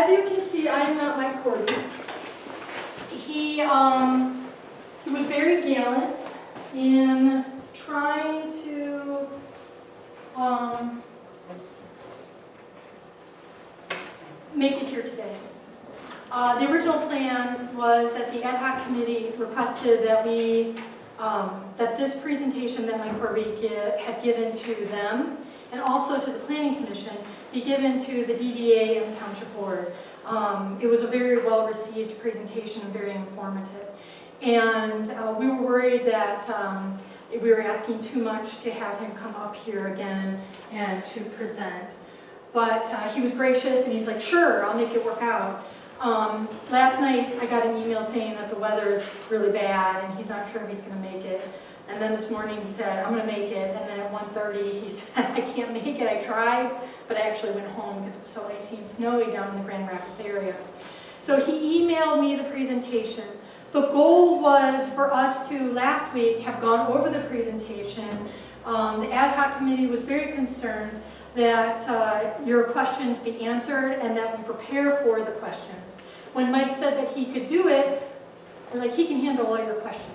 as you can see, I am not Mike Cordy. He was very gallant in trying to make it here today. The original plan was that the ad hoc committee requested that that this presentation that Mike Corby had given to them and also to the Planning Commission be given to the DDA and the Township Board. It was a very well-received presentation and very informative. And we were worried that we were asking too much to have him come up here again and to present. But he was gracious and he's like, sure, I'll make it work out. Last night I got an email saying that the weather is really bad and he's not sure if he's going to make it. And then this morning he said, I'm going to make it. And then at 1:30 he said, I can't make it. I tried, but I actually went home because it was so icy and snowy down in the Grand Rapids area. So he emailed me the presentation. The goal was for us to, last week, have gone over the presentation. The ad hoc committee was very concerned that your questions be answered and that we prepare for the questions. When Mike said that he could do it, we're like, he can handle all your questions.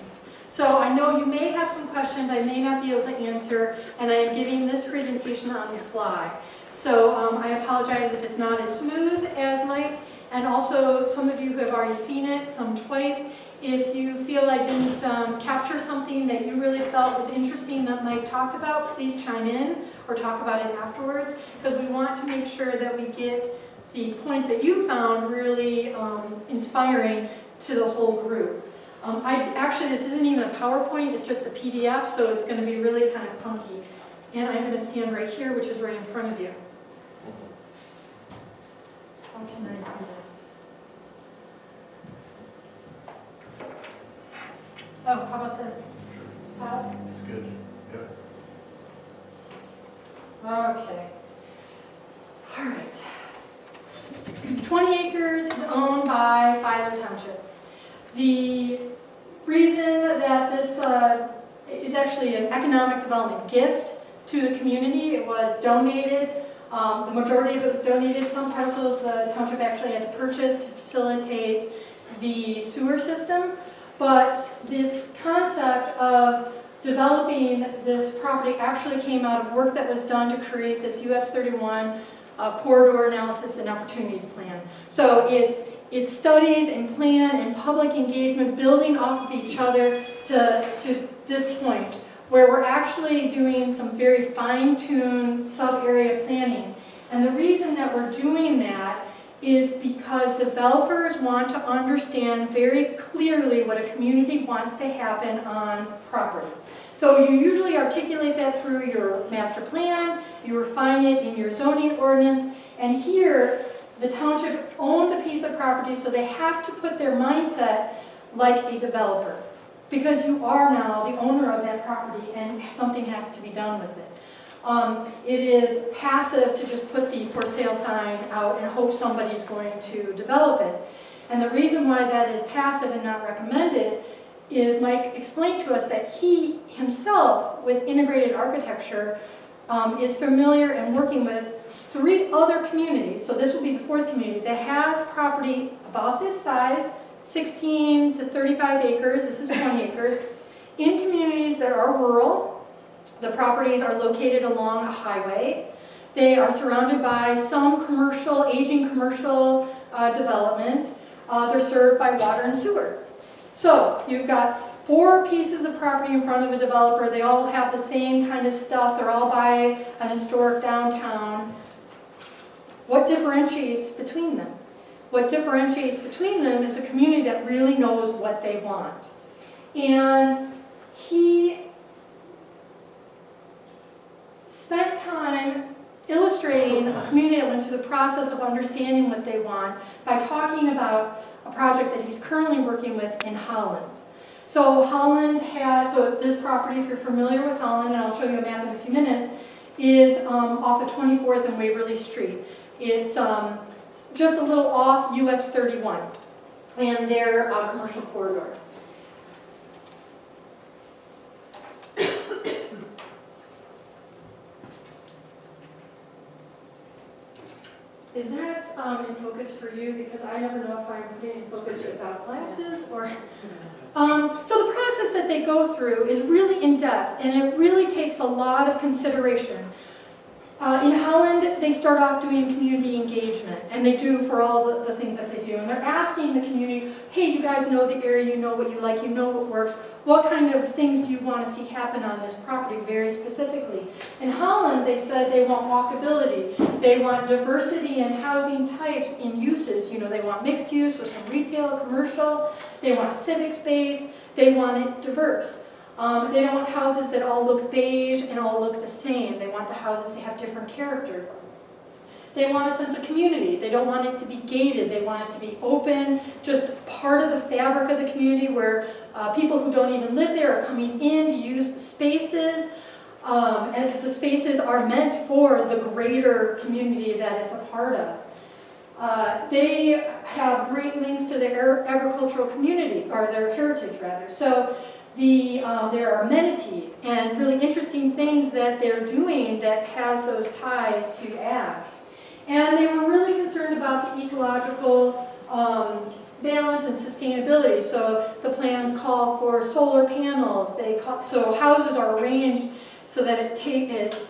So I know you may have some questions I may not be able to answer, and I am giving this presentation on the fly. So I apologize if it's not as smooth as Mike, and also some of you who have already seen it, some twice. If you feel I didn't capture something that you really felt was interesting that Mike talked about, please chime in or talk about it afterwards, because we want to make sure that we get the points that you found really inspiring to the whole group. Actually, this isn't even a PowerPoint, it's just a PDF, so it's going to be really kind of punky. And I'm going to stand right here, which is right in front of you. How can I do this? Oh, how about this? It's good. Yep. Okay. All right. 20 acres is owned by Filer Township. The reason that this is actually an economic development gift to the community, it was donated. The majority of it was donated. Some parcels the township actually had to purchase to facilitate the sewer system. But this concept of developing this property actually came out of work that was done to create this US 31 corridor analysis and opportunities plan. So it's studies and plan and public engagement building off of each other to this point, where we're actually doing some very fine-tuned sub-area planning. And the reason that we're doing that is because developers want to understand very clearly what a community wants to happen on property. So you usually articulate that through your master plan, you refine it in your zoning ordinance, and here the township owns a piece of property, so they have to put their mindset like a developer, because you are now the owner of that property and something has to be done with it. It is passive to just put the for sale sign out and hope somebody's going to develop it. And the reason why that is passive and not recommended is Mike explained to us that he himself, with integrated architecture, is familiar and working with 3 other communities, so this will be the 4th community, that has property about this size, 16 to 35 acres, this is 20 acres, in communities that are rural. The properties are located along a highway. They are surrounded by some commercial, aging commercial development. They're served by water and sewer. So you've got 4 pieces of property in front of a developer. They all have the same kind of stuff. They're all by an historic downtown. What differentiates between them? What differentiates between them is a community that really knows what they want. And he spent time illustrating a community that went through the process of understanding what they want by talking about a project that he's currently working with in Holland. So Holland has, so this property, if you're familiar with Holland, and I'll show you a map in a few minutes, is off of 24th and Waverly Street. It's just a little off US 31 and their commercial corridor. Is that in focus for you? Because I never know if I'm putting in focus without glasses or... So the process that they go through is really in-depth, and it really takes a lot of consideration. In Holland, they start off doing community engagement, and they do for all the things that they do. And they're asking the community, hey, you guys know the area, you know what you like, you know what works. What kind of things do you want to see happen on this property very specifically? In Holland, they said they want walkability. They want diversity in housing types, in uses. You know, they want mixed use with some retail, commercial. They want civic space. They want it diverse. They don't want houses that all look beige and all look the same. They want the houses to have different character. They want a sense of community. They don't want it to be gated. They want it to be open, just part of the fabric of the community where people who don't even live there are coming in to use the spaces. And because the spaces are meant for the greater community that it's a part of. They have great links to their agricultural community, or their heritage rather. So there are amenities and really interesting things that they're doing that has those ties to ag. And they were really concerned about the ecological balance and sustainability. So the plans call for solar panels. So houses are arranged so that it's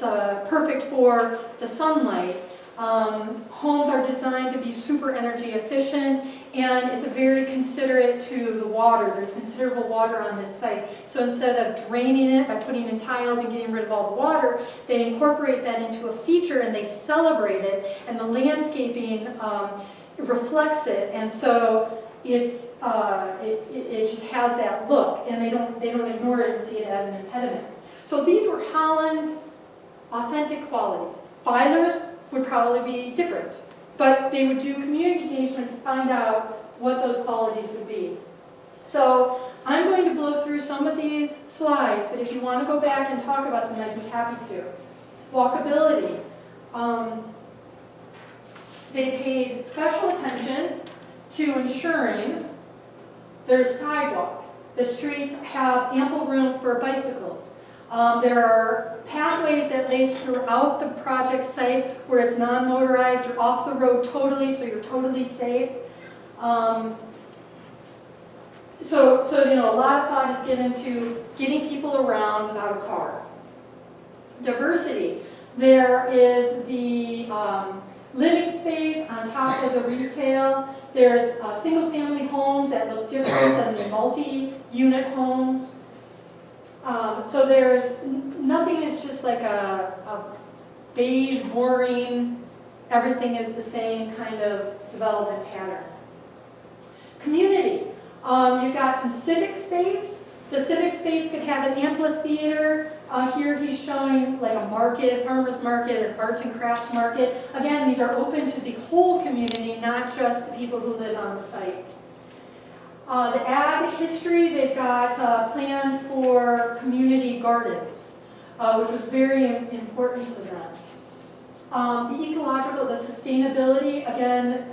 perfect for the sunlight. Homes are designed to be super energy efficient, and it's very considerate to the water. There's considerable water on this site. So instead of draining it by putting in tiles and getting rid of all the water, they incorporate that into a feature and they celebrate it, and the landscaping reflects it. And so it just has that look, and they don't ignore it and see it as an impediment. So these were Holland's authentic qualities. Filer's would probably be different, but they would do community engagement to find out what those qualities would be. So I'm going to blow through some of these slides, but if you want to go back and talk about them, I'd be happy to. Walkability. They paid special attention to ensuring there's sidewalks. The streets have ample room for bicycles. There are pathways that lace throughout the project site where it's non-motorized. You're off the road totally, so you're totally safe. So you know, a lot of thought is given to getting people around without a car. Diversity. There is the living space on top of the retail. There's single-family homes that look different than the multi-unit homes. So there's nothing is just like a beige, boring, everything is the same kind of development pattern. Community. You've got some civic space. The civic space could have an amphitheater. Here he's showing like a market, farmer's market, an arts and crafts market. Again, these are open to the whole community, not just the people who live on the site. The ag history, they've got planned for community gardens, which was very important to them. The ecological, the sustainability, again,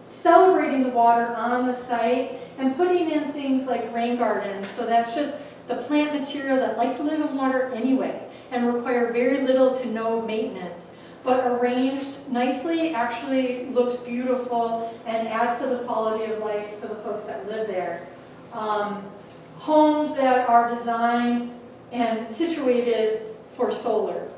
celebrating the water on the site and putting in things like rain gardens. So that's just the plant material that like to live in water anyway and require very little to no maintenance. But arranged nicely actually looks beautiful and adds to the quality of life for the folks that live there. Homes that are designed and situated for solar.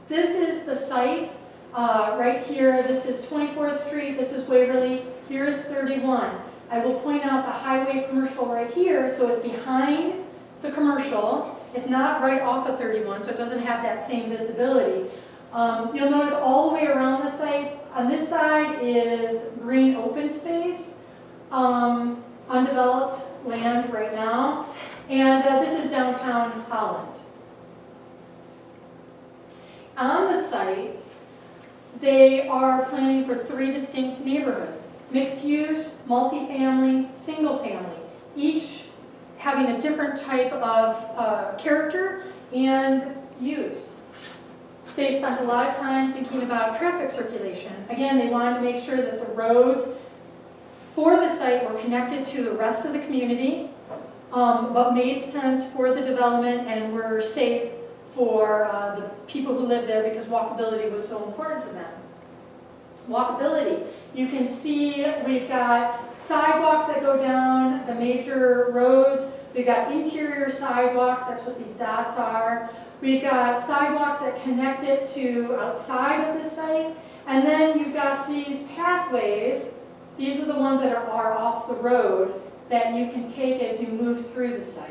This is the site right here. This is 24th Street. This is Waverly. Here's 31. I will point out the highway commercial right here, so it's behind the commercial. It's not right off of 31, so it doesn't have that same visibility. You'll notice all the way around the site, on this side is green open space, undeveloped land right now, and this is downtown Holland. On the site, they are planning for 3 distinct neighborhoods: mixed use, multifamily, single family, each having a different type of character and use. They spent a lot of time thinking about traffic circulation. Again, they wanted to make sure that the roads for the site were connected to the rest of the community, but made sense for the development and were safe for the people who live there because walkability was so important to them. Walkability. You can see we've got sidewalks that go down the major roads. We've got interior sidewalks, that's what these dots are. We've got sidewalks that connect it to outside of the site. And then you've got these pathways. These are the ones that are off the road that you can take as you move through the site.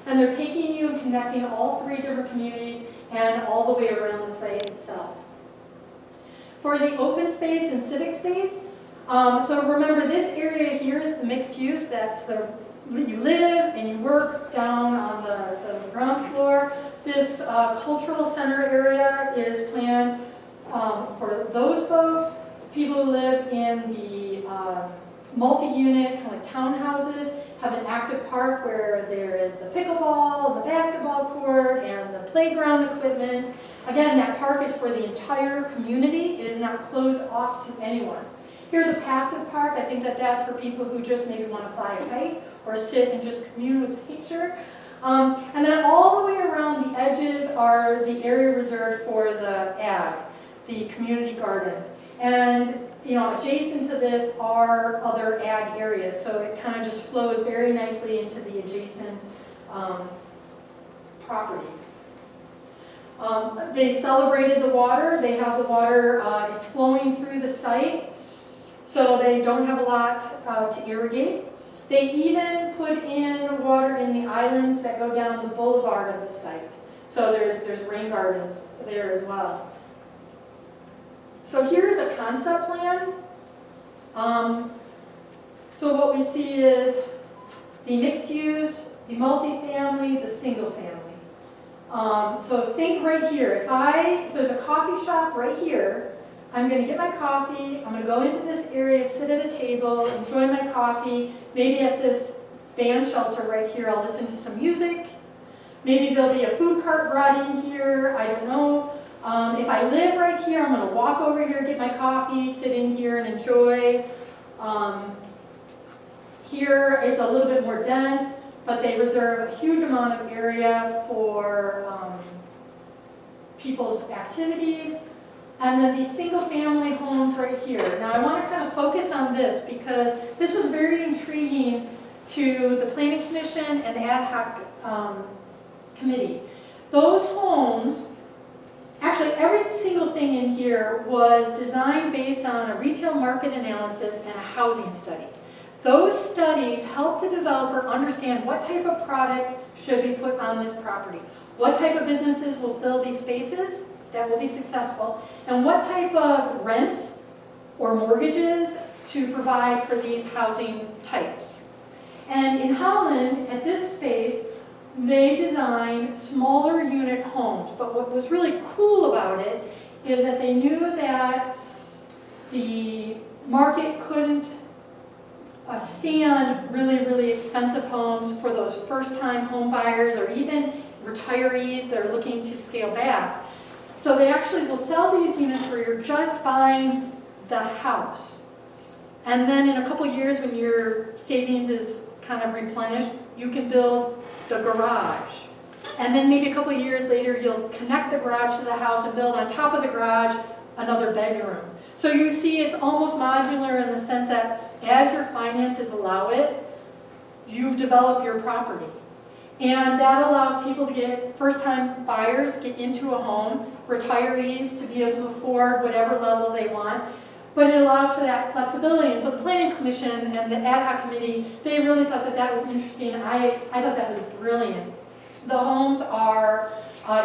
And they're taking you and connecting all three different communities and all the way around the site itself. For the open space and civic space, so remember this area here is the mixed use. That's you live and you work down on the ground floor. This cultural center area is planned for those folks, people who live in the multi-unit kind of like townhouses, have an active park where there is the pickleball, the basketball court, and the playground equipment. Again, that park is for the entire community. It is not closed off to anyone. Here's a passive park. I think that that's for people who just maybe want to fly a kite or sit and just commune with nature. And then all the way around the edges are the area reserved for the ag, the community gardens. And adjacent to this are other ag areas, so it kind of just flows very nicely into the adjacent properties. They celebrated the water. They have the water is flowing through the site, so they don't have a lot to irrigate. They even put in water in the islands that go down the boulevard of the site. So there's rain gardens there as well. So here's a concept plan. So what we see is the mixed use, the multifamily, the single family. So think right here. If there's a coffee shop right here, I'm going to get my coffee, I'm going to go into this area, sit at a table, enjoy my coffee. Maybe at this band shelter right here, I'll listen to some music. Maybe there'll be a food cart brought in here, I don't know. If I live right here, I'm going to walk over here, get my coffee, sit in here and enjoy. Here it's a little bit more dense, but they reserve a huge amount of area for people's activities. And then these single family homes right here. Now I want to kind of focus on this because this was very intriguing to the Planning Commission and the Ad Hoc Committee. Those homes, actually every single thing in here was designed based on a retail market analysis and a housing study. Those studies help the developer understand what type of product should be put on this property, what type of businesses will fill these spaces that will be successful, and what type of rents or mortgages to provide for these housing types. And in Holland, at this space, they designed smaller unit homes. But what was really cool about it is that they knew that the market couldn't stand really, really expensive homes for those first-time home buyers or even retirees that are looking to scale back. So they actually will sell these units where you're just buying the house. And then in a couple years when your savings is kind of replenished, you can build the garage. And then maybe a couple years later, you'll connect the garage to the house and build on top of the garage another bedroom. So you see it's almost modular in the sense that as your finances allow it, you develop your property. And that allows people to get, first-time buyers get into a home, retirees to be able to afford whatever level they want, but it allows for that flexibility. And so the Planning Commission and the Ad Hoc Committee, they really thought that that was interesting. I thought that was brilliant. The homes are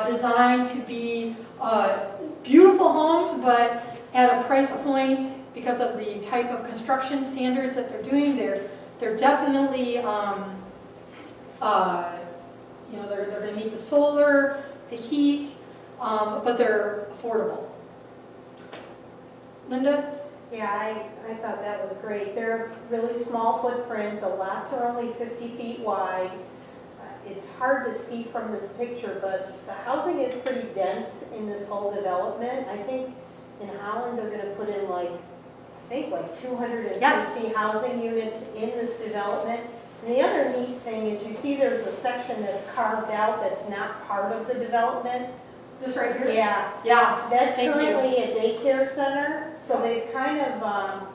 designed to be beautiful homes, but at a price point, because of the type of construction standards that they're doing, they're definitely they're going to need the solar, the heat, but they're affordable. Linda? Yeah, I thought that was great. They're really small footprint. The lots are only 50 feet wide. It's hard to see from this picture, but the housing is pretty dense in this whole development. I think in Holland they're going to put in like 250 Yes. housing units in this development. And the other neat thing is you see there's a section that's carved out that's not part of the development. This right here? Yeah, Yeah, that's thank you. currently a daycare center, so they've kind of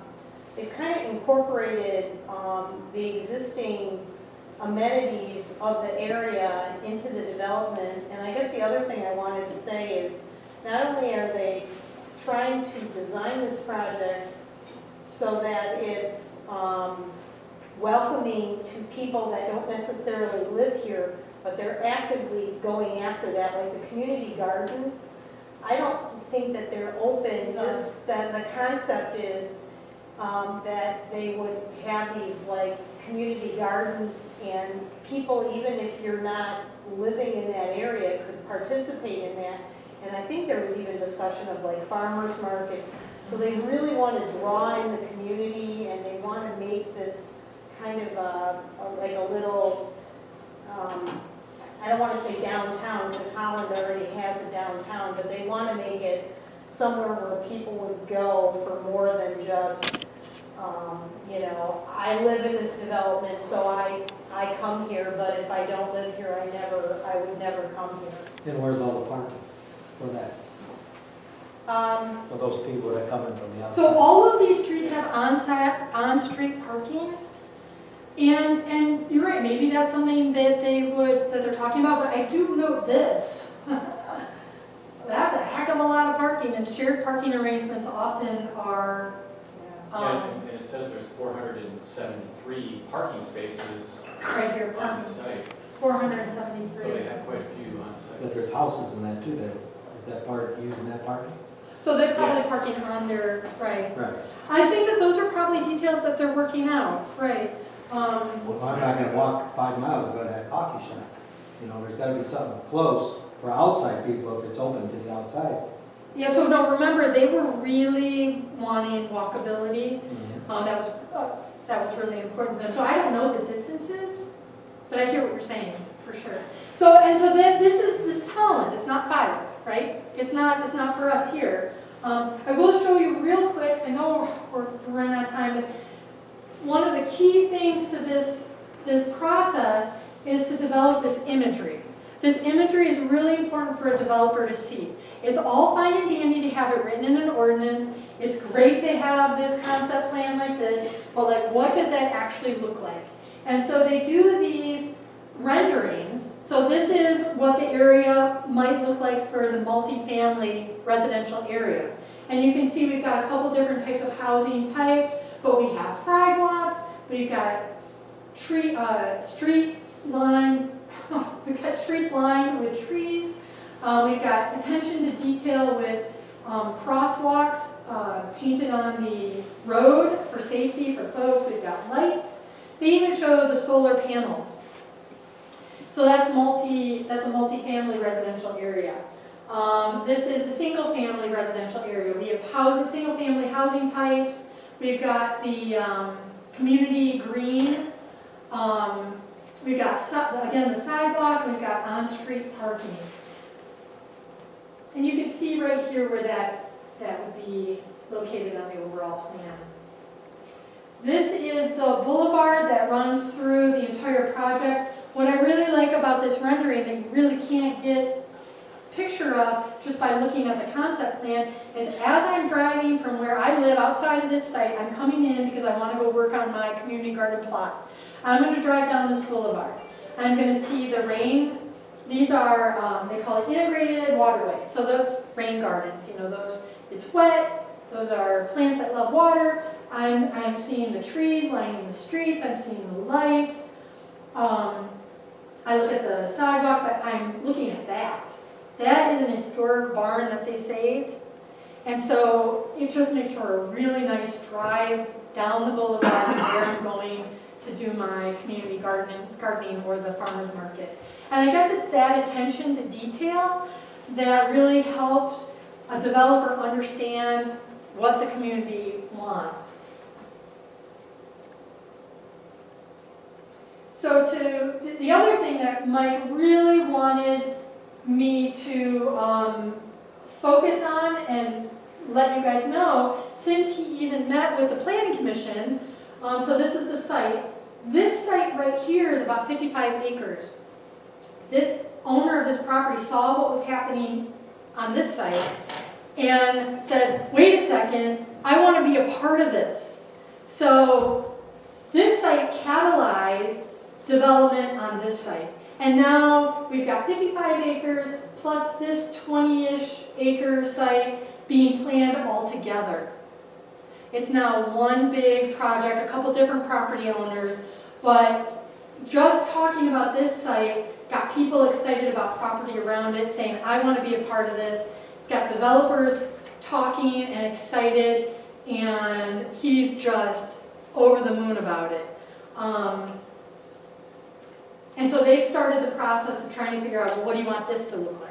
incorporated the existing amenities of the area into the development. And I guess the other thing I wanted to say is, not only are they trying to design this project so that it's welcoming to people that don't necessarily live here, but they're actively going after that, like the community gardens. I don't think that they're open, just that the concept is that they would have these like community gardens, and people, even if you're not living in that area, could participate in that. And I think there was even discussion of like farmers markets. So they really want to draw in the community, and they want to make this kind of like a little, I don't want to say downtown, because Holland already has a downtown, but they want to make it somewhere where people would go for more than just, you know, I live in this development, so I come here, but if I don't live here, I would never come here. And where's all the parking for that? For those people that come in from the outside? So all of these streets have on-street parking. And you're right, maybe that's something that they're talking about, but I do note this. That's a heck of a lot of parking, and shared parking arrangements often are, And it says there's 473 parking spaces right here, on parking, site, 473. so they have quite a few on site. But there's houses in that too, is that part, using that parking? So they're probably Yes. parking on their, right. Right. I think that those are probably details that they're working out, right. Well, I'm not gonna walk 5 miles and go to that coffee shop. You know, there's gotta be something close for outside people if it's open to the outside. Yeah, so no, remember, they were really wanting walkability. That was really important to them. So I don't know the distances, but I hear what you're saying, for sure. So this is Holland, it's not Filer, right? It's not for us here. I will show you real quick, 'cause I know we're running out of time, but one of the key things to this process is to develop this imagery. This imagery is really important for a developer to see. It's all fine and dandy to have it written in an ordinance. It's great to have this concept plan like this, but like, what does that actually look like? And so they do these renderings. So this is what the area might look like for the multifamily residential area. And you can see we've got a couple different types of housing types, but we have sidewalks, we've got street line, we've got streets lined with trees, we've got attention to detail with crosswalks painted on the road for safety for folks, we've got lights. They even show the solar panels. So that's a multi-family residential area. This is a single-family residential area. We have single-family housing types. We've got the community green. We've got, again, the sidewalk. We've got on-street parking. And you can see right here where that would be located on the overall plan. This is the boulevard that runs through the entire project. What I really like about this rendering that you really can't get a picture of just by looking at the concept plan is as I'm driving from where I live outside of this site, I'm coming in because I want to go work on my community garden plot. I'm going to drive down this boulevard. I'm going to see the rain. These are, they call it integrated waterway. So those rain gardens, you know, it's wet. Those are plants that love water. I'm seeing the trees lining the streets. I'm seeing the lights. I look at the sidewalks, but I'm looking at that. That is an historic barn that they saved. And so it just makes for a really nice drive down the boulevard to where I'm going to do my community gardening or the farmer's market. And I guess it's that attention to detail that really helps a developer understand what the community wants. So the other thing that Mike really wanted me to focus on and let you guys know, since he even met with the planning commission, so this is the site, This site right here is about 55 acres. This owner of this property saw what was happening on this site and said, wait a second, I want to be a part of this. So this site catalyzed development on this site. And now we've got 55 acres plus this 20-ish acre site being planned all together. It's now one big project, a couple different property owners, but just talking about this site got people excited about property around it, saying, I want to be a part of this. It's got developers talking and excited, and he's just over the moon about it. And so they started the process of trying to figure out, well, what do you want this to look like?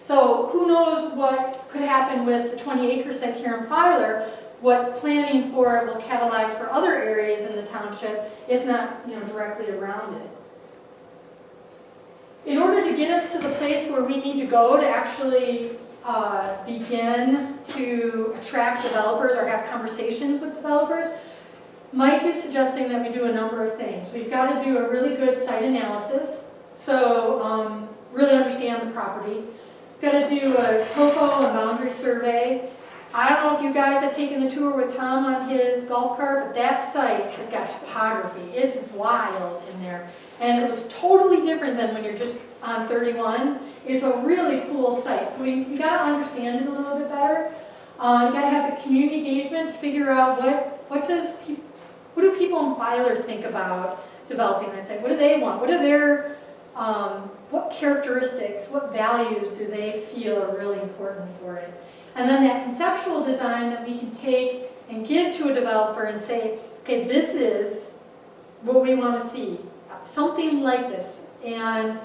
So who knows what could happen with the 20-acre site here in Filer, what planning for it will catalyze for other areas in the township, if not, directly around it. In order to get us to the place where we need to go to actually begin to attract developers or have conversations with developers, Mike is suggesting that we do a number of things. We've got to do a really good site analysis, so really understand the property. We've got to do a topo and boundary survey. I don't know if you guys have taken the tour with Tom on his golf cart, but that site has got topography. It's wild in there. And it looks totally different than when you're just on 31. It's a really cool site. So you got to understand it a little bit better. You got to have the community engagement to figure out what do people in Filer think about developing that site? What do they want? What are their what characteristics, what values do they feel are really important for it? And then that conceptual design that we can take and give to a developer and say, okay, this is what we want to see. Something like this. And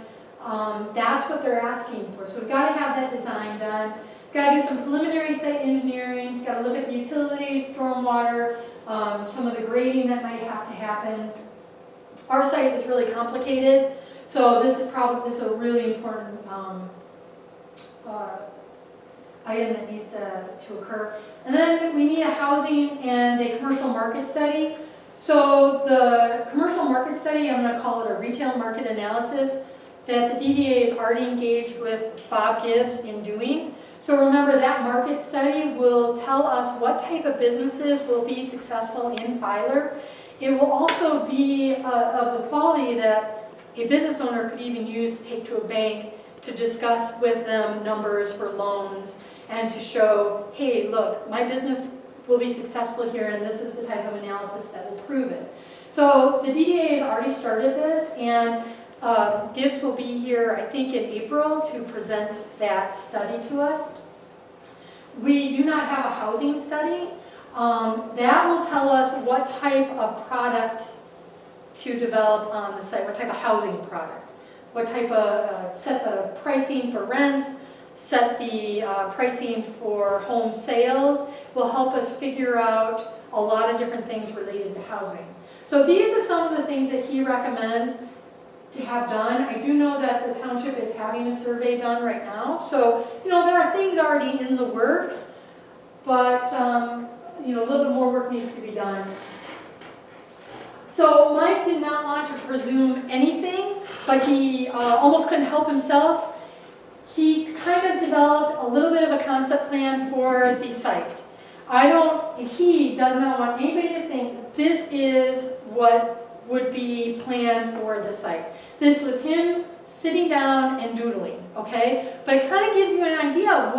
that's what they're asking for. So we've got to have that design done. We've got to do some preliminary site engineering. We've got to look at the utilities, stormwater, some of the grading that might have to happen. Our site is really complicated, so this is a really important item that needs to occur. And then we need a housing and a commercial market study. So the commercial market study, I'm going to call it a retail market analysis, that the DDA is already engaged with Bob Gibbs in doing. So remember, that market study will tell us what type of businesses will be successful in Filer. It will also be of the quality that a business owner could even use to take to a bank to discuss with them numbers for loans and to show, hey, look, my business will be successful here and this is the type of analysis that will prove it. So the DDA has already started this, and Gibbs will be here, I think, in April to present that study to us. We do not have a housing study. That will tell us what type of product to develop on the site, what type of housing product, what type of, set the pricing for rents, set the pricing for home sales, will help us figure out a lot of different things related to housing. So these are some of the things that he recommends to have done. I do know that the township is having a survey done right now, so there are things already in the works, but a little bit more work needs to be done. So Mike did not want to presume anything, but he almost couldn't help himself. He kind of developed a little bit of a concept plan for the site. He does not want anybody to think this is what would be planned for the site. This was him sitting down and doodling, okay? But it kind of gives you an idea of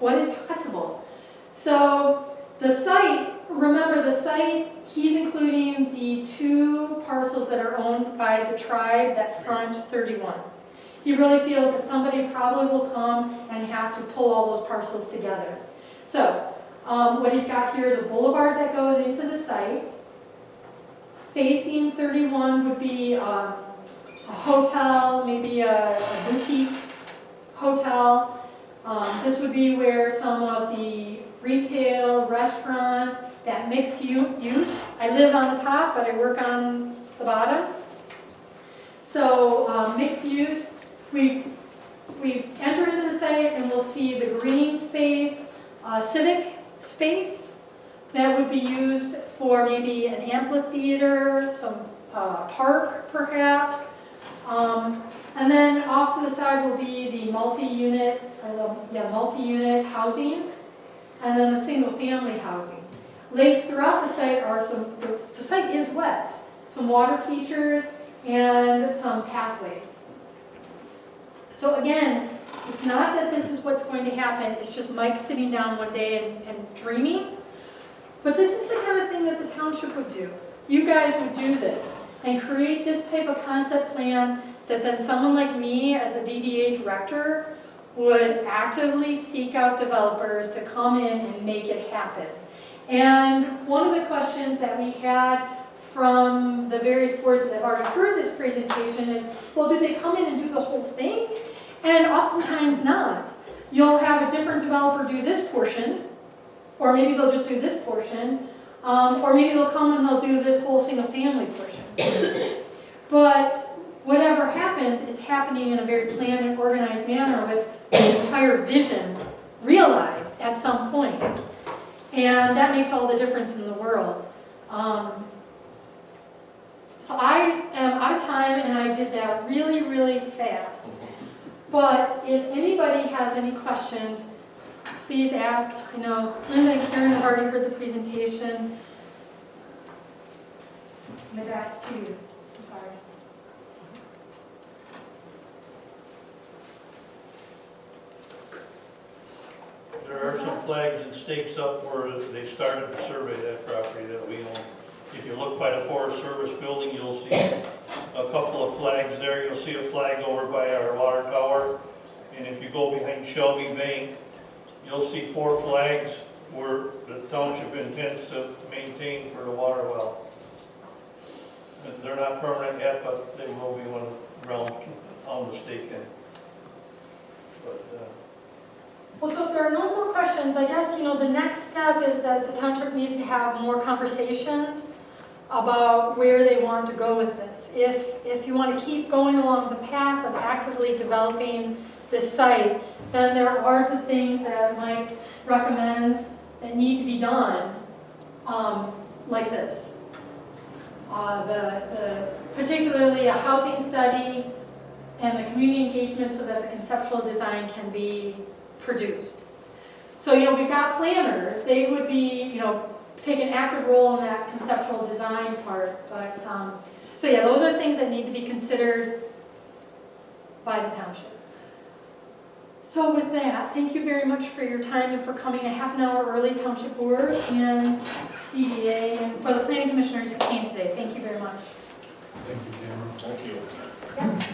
what is possible. So the site, remember the site, he's including the 2 parcels that are owned by the tribe that front 31. He really feels that somebody probably will come and have to pull all those parcels together. So what he's got here is a boulevard that goes into the site. Facing 31 would be a hotel, maybe a boutique hotel. This would be where some of the retail, restaurants, that mixed use. I live on the top, but I work on the bottom. So mixed use. We enter into the site and we'll see the green space, civic space, that would be used for maybe an amphitheater, some park perhaps. And then off to the side will be the multi-unit housing, and then the single-family housing. Laced throughout the site are the site is wet, some water features and some pathways. So again, it's not that this is what's going to happen, it's just Mike sitting down one day and dreaming. But this is the kind of thing that the township would do. You guys would do this and create this type of concept plan that then someone like me as a DDA director would actively seek out developers to come in and make it happen. And one of the questions that we had from the various boards that have already heard this presentation is, well, do they come in and do the whole thing? And oftentimes not. You'll have a different developer do this portion, or maybe they'll just do this portion, or maybe they'll come and they'll do this whole single family portion. But whatever happens, it's happening in a very planned and organized manner with the entire vision realized at some point. And that makes all the difference in the world. So I am out of time and I did that really, really fast. But if anybody has any questions, please ask. I know Linda and Karen have already heard the presentation. My back's to you. I'm sorry. There are some flags and stakes up where they started to survey that property that we own. If you look by the Forest Service building, you'll see a couple of flags there. You'll see a flag over by our water tower. And if you go behind Shelby Bank, you'll see 4 flags where the township intends to maintain for the water well. And they're not permanent yet, but they will be when around on the stake in. But, Well, so if there are no more questions, I guess, the next step is that the township needs to have more conversations about where they want to go with this. If you want to keep going along the path of actively developing this site, then there are the things that Mike recommends that need to be done, like this. Particularly a housing study and the community engagement so that the conceptual design can be produced. So, we've got planners. They would be, take an active role in that conceptual design part. But, so yeah, those are things that need to be considered by the township. So with that, thank you very much for your time and for coming a half an hour early, Township Board and DDA, and for the planning commissioners who came today. Thank you very much. Thank you, Cameron. Thank you. Yeah.